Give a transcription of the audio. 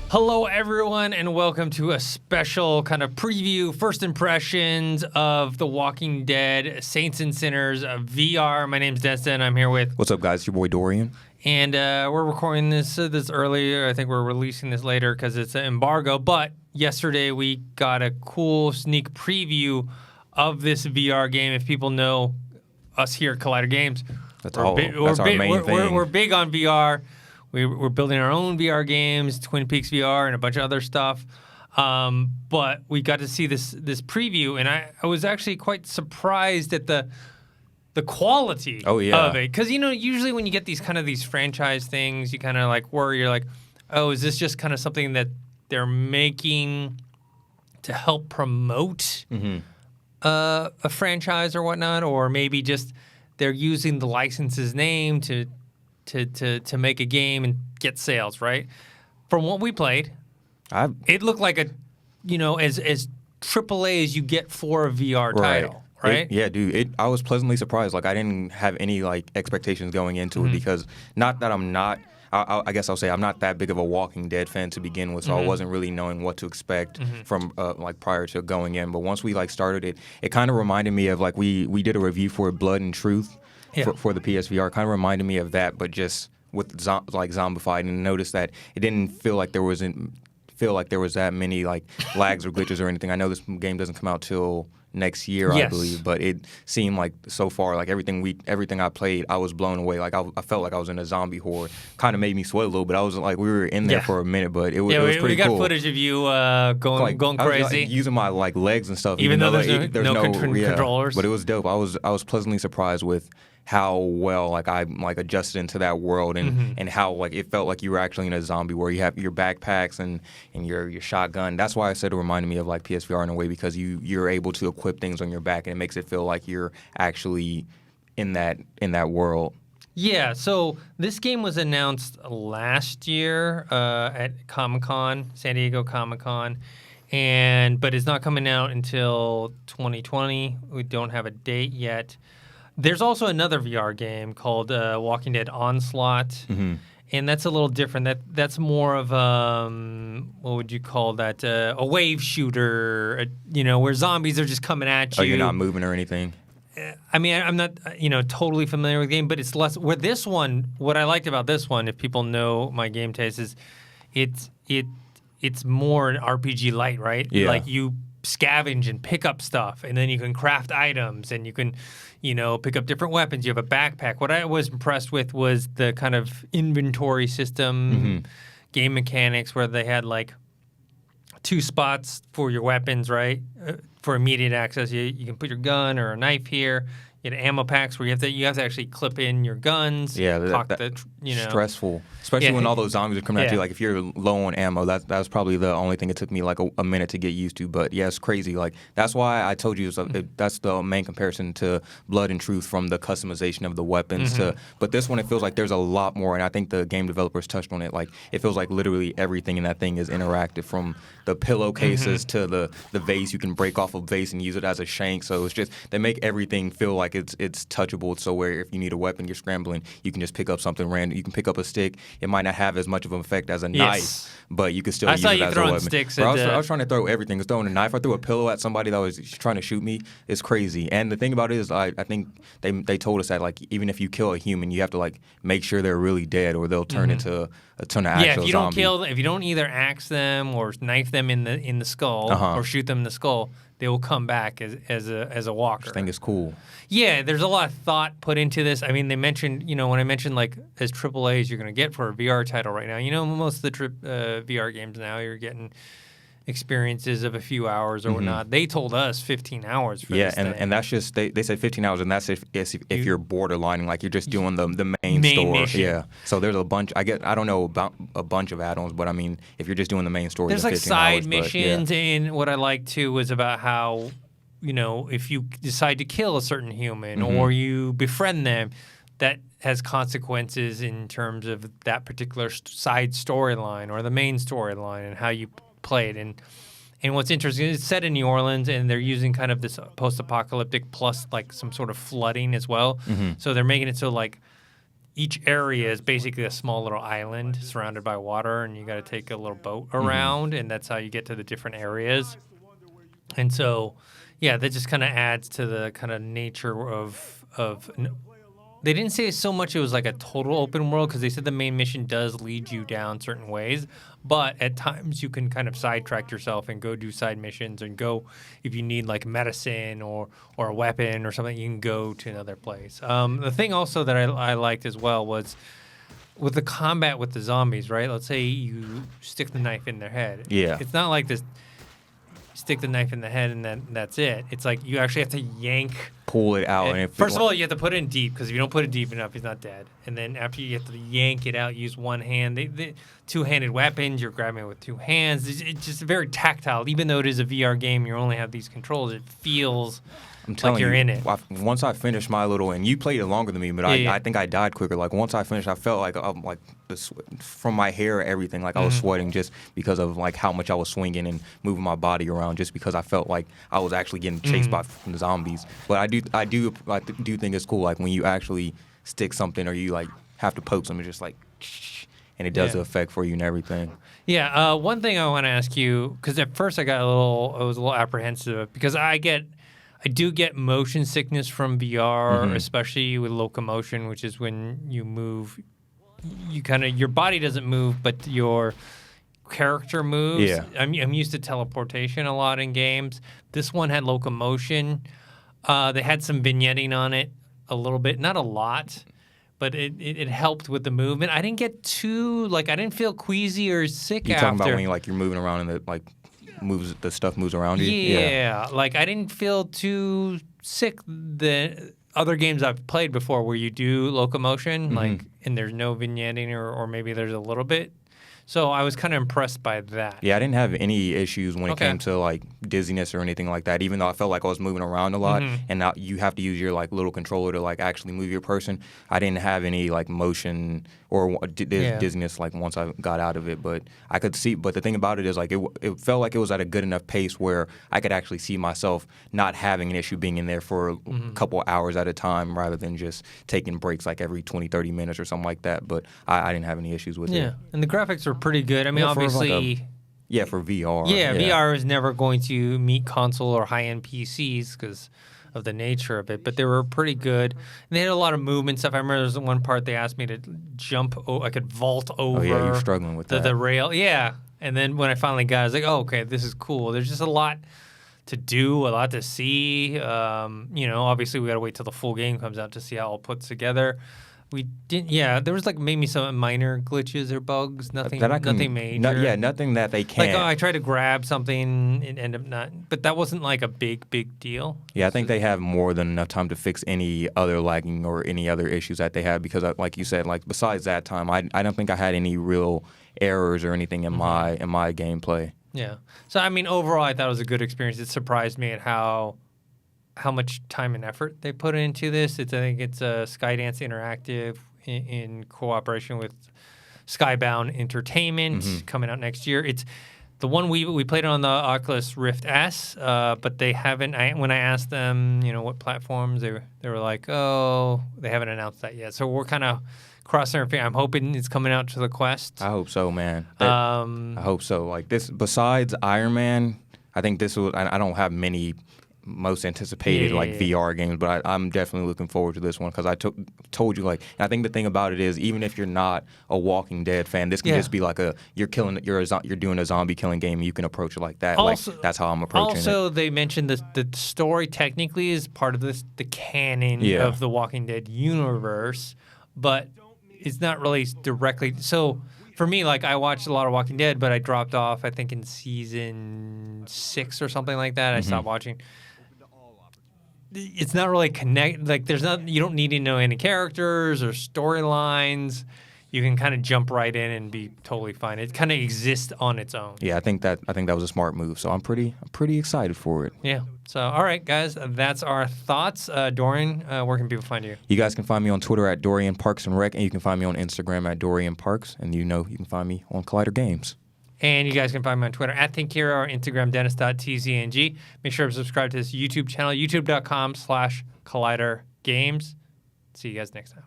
Hello, everyone, and welcome to a special kind of preview, first impressions of The Walking Dead, Saints and Sinners VR. My name's Destin. I'm here with... What's up, guys? It's your boy, Dorian. And we're recording this earlier. I think we're releasing this later because it's an embargo. But yesterday, we got a cool sneak preview of this VR game. If people know us here at Collider Games, That's our main thing. We're big on VR. We're building our own VR games, Twin Peaks VR, and a bunch of other stuff. But we got to see this preview, and I was actually quite surprised at the quality of it. Because, usually when you get these franchise things, you kind of like worry. You're like, oh, is this just kind of something that they're making to help promote a franchise or whatnot? Or maybe just they're using the license's name to make a game and get sales, right? From what we played, it looked like as AAA as you get for a VR title, right? Dude. I was pleasantly surprised. Like, I didn't have any expectations going into it because not that I'm not. I guess I'll say I'm not that big of a Walking Dead fan to begin with, so I wasn't really knowing what to expect from prior to going in. But once we started it, it kind of reminded me of we did a review for Blood and Truth. For the PSVR, kind of reminded me of that, but just with zombified, and noticed that it didn't feel like there was that many lags or glitches or anything. I know this game doesn't come out till next year, I believe, but it seemed like so far everything I played, I was blown away. I felt like I was in a zombie horde. Kind of made me sweat a little bit. I was we were in there for a minute, but it was pretty cool. We got footage of you going crazy, I was, using my legs and stuff, even though there's no controllers. But it was dope. I was pleasantly surprised with how well I adjusted into that world and how it felt like you were actually in a zombie where you have your backpacks and your shotgun. That's why I said it reminded me of PSVR in a way, because you're able to equip things on your back and it makes it feel like you're actually in that world. Yeah, so this game was announced last year at Comic-Con, San Diego Comic-Con, but it's not coming out until 2020. We don't have a date yet. There's also another VR game called Walking Dead Onslaught, and that's a little different. That's more of what would you call that? A wave shooter, where zombies are just coming at you. Oh, you're not moving or anything? I mean, I'm not totally familiar with the game, but it's less. Where this one, what I liked about this one, if people know my game taste, is it's more an RPG light, right? Yeah. You scavenge and pick up stuff, and then you can craft items, and you can pick up different weapons. You have a backpack. What I was impressed with was the kind of inventory system, game mechanics, where they had 2 spots for your weapons, right? For immediate access, you can put your gun or a knife here. You had ammo packs where you have to actually clip in your guns. Yeah, that's stressful, especially when all those zombies are coming at you. If you're low on ammo, that's probably the only thing it took me a minute to get used to. But yeah, it's crazy. That's why I told you that's the main comparison to Blood and Truth, from the customization of the weapons but this one, it feels like there's a lot more, and I think the game developers touched on it. It feels like literally everything in that thing is interactive, from the pillowcases to the vase. You can break off a vase and use it as a shank. So it's just, they make everything feel like it's touchable. So where if you need a weapon, you're scrambling, you can just pick up something random. You can pick up a stick. It might not have as much of an effect as a knife, but you can still use it as a weapon. Sticks I was trying to throw everything. I was throwing a knife. I threw a pillow at somebody that was trying to shoot me. It's crazy. And the thing about it is, I think they told us that even if you kill a human, you have to make sure they're really dead, or they'll turn into a ton of actual zombie. If you don't either axe them or knife them in the skull or shoot them in the skull, they will come back as a walker. I think it's cool. Yeah, there's a lot of thought put into this. I mean, they mentioned, when I mentioned as AAAs you're going to get for a VR title right now, most of the VR games now, you're getting experiences of a few hours or whatnot. They told us 15 hours for this thing. And that's just, they said 15 hours, and that's if you're borderlining, you're just doing the main story. Mission. Yeah. So there's a bunch, I don't know about a bunch of add-ons, but I mean, if you're just doing the main story, there's 15 side hours, missions, but, yeah. And what I liked too was about how, if you decide to kill a certain human or you befriend them, that has consequences in terms of that particular side storyline or the main storyline and how you play it. And what's interesting, it's set in New Orleans, and they're using kind of this post-apocalyptic plus some sort of flooding as well. So they're making it so each area is basically a small little island surrounded by water, and you got to take a little boat around, and that's how you get to the different areas. And so, yeah, that just kind of adds to the kind of nature of. They didn't say so much it was like a total open world because they said the main mission does lead you down certain ways, but at times you can kind of sidetrack yourself and go do side missions and go if you need like medicine or a weapon or something, you can go to another place. The thing also that I liked as well was with the combat with the zombies, right? Let's say you stick the knife in their head. Yeah. It's not like this. Stick the knife in the head and then that's it. It's like you actually have to pull it out. And first of all, you have to put it in deep because if you don't put it deep enough, he's not dead. And then after you have to yank it out, use one hand. They two-handed weapons, you're grabbing it with two hands. It's just very tactile. Even though it is a VR game, you only have these controls. It feels like you're in it. Once I finished my little, and you played it longer than me, but I think I died quicker. Like once I finished, I felt like from my hair, everything, like I was sweating just because of like how much I was swinging and moving my body around, just because I felt like I was actually getting chased by the zombies. But I do think it's cool, like when you actually stick something or you like have to poke something, just like, and it does the effect for you and everything. Yeah. One thing I want to ask you, because at first I was a little apprehensive because I do get motion sickness from VR, especially with locomotion, which is when you move. Your body doesn't move, but your character moves. Yeah. I'm used to teleportation a lot in games. This one had locomotion. They had some vignetting on it a little bit, not a lot, but it helped with the movement. I didn't get too I didn't feel queasy or sick. You're talking about when you're moving around and the stuff moves around you? Yeah. Like I didn't feel too sick. The other games I've played before where you do locomotion, and there's no vignetting or maybe there's a little bit. So I was kind of impressed by that. Yeah, I didn't have any issues when it came to dizziness or anything like that, even though I felt like I was moving around a lot. And now you have to use your little controller to actually move your person. I didn't have any motion or dizziness once I got out of it, but I could see. But the thing about it is it felt like it was at a good enough pace where I could actually see myself not having an issue being in there for a couple hours at a time rather than just taking breaks every 20, 30 minutes or something like that. But I didn't have any issues with it. Yeah, and the graphics were pretty good. I mean, obviously. For VR. Yeah, VR is never going to meet console or high-end PCs because of the nature of it, but they were pretty good. And they had a lot of movement stuff. I remember there was one part they asked me to jump. I could vault over. Oh yeah, you're struggling with that. The rail. Yeah, and then when I finally got it, I was like, oh, okay, this is cool. There's just a lot to do, a lot to see. Obviously we got to wait till the full game comes out to see how it all puts together. We didn't. Yeah, there was maybe some minor glitches or bugs. Nothing major. Nothing that they can't. I tried to grab something and ended up not. But that wasn't a big deal. Yeah, I think they have more than enough time to fix any other lagging or any other issues that they have because, like you said, besides that time, I don't think I had any real errors or anything in my gameplay. Yeah. So I mean, overall, I thought it was a good experience. It surprised me at how much time and effort they put into this. I think it's Skydance Interactive in cooperation with Skybound Entertainment coming out next year. It's the one we played it on the Oculus Rift S, but they haven't. When I asked them, what platforms, they were like, oh, they haven't announced that yet. So we're kind of crossing our fingers. I'm hoping it's coming out to the Quest. I hope so, man. I hope so. This, besides Iron Man, I think this will. I don't have many most anticipated VR games, but I'm definitely looking forward to this one because I told you and I think the thing about it is even if you're not a Walking Dead fan, this can just be you're doing a zombie killing game and you can approach it like that. Also, that's how I'm approaching it. Also, they mentioned the story technically is part of the canon of the Walking Dead universe, but it's not really directly. So for me, I watched a lot of Walking Dead, but I dropped off I think in season 6 or something like that. I stopped watching. It's not really you don't need to know any characters or storylines. You can kind of jump right in and be totally fine. It kind of exists on its own. Yeah, I think that was a smart move. So I'm pretty excited for it. Yeah. So all right, guys, that's our thoughts. Dorian, where can people find you? You guys can find me on Twitter at Dorian Parks and Rec, and you can find me on Instagram at Dorian Parks, and you can find me on Collider Games. And you guys can find me on Twitter at ThinkHero or Instagram Dennis.tzng. Make sure to subscribe to this YouTube channel, youtube.com/ColliderGames. See you guys next time.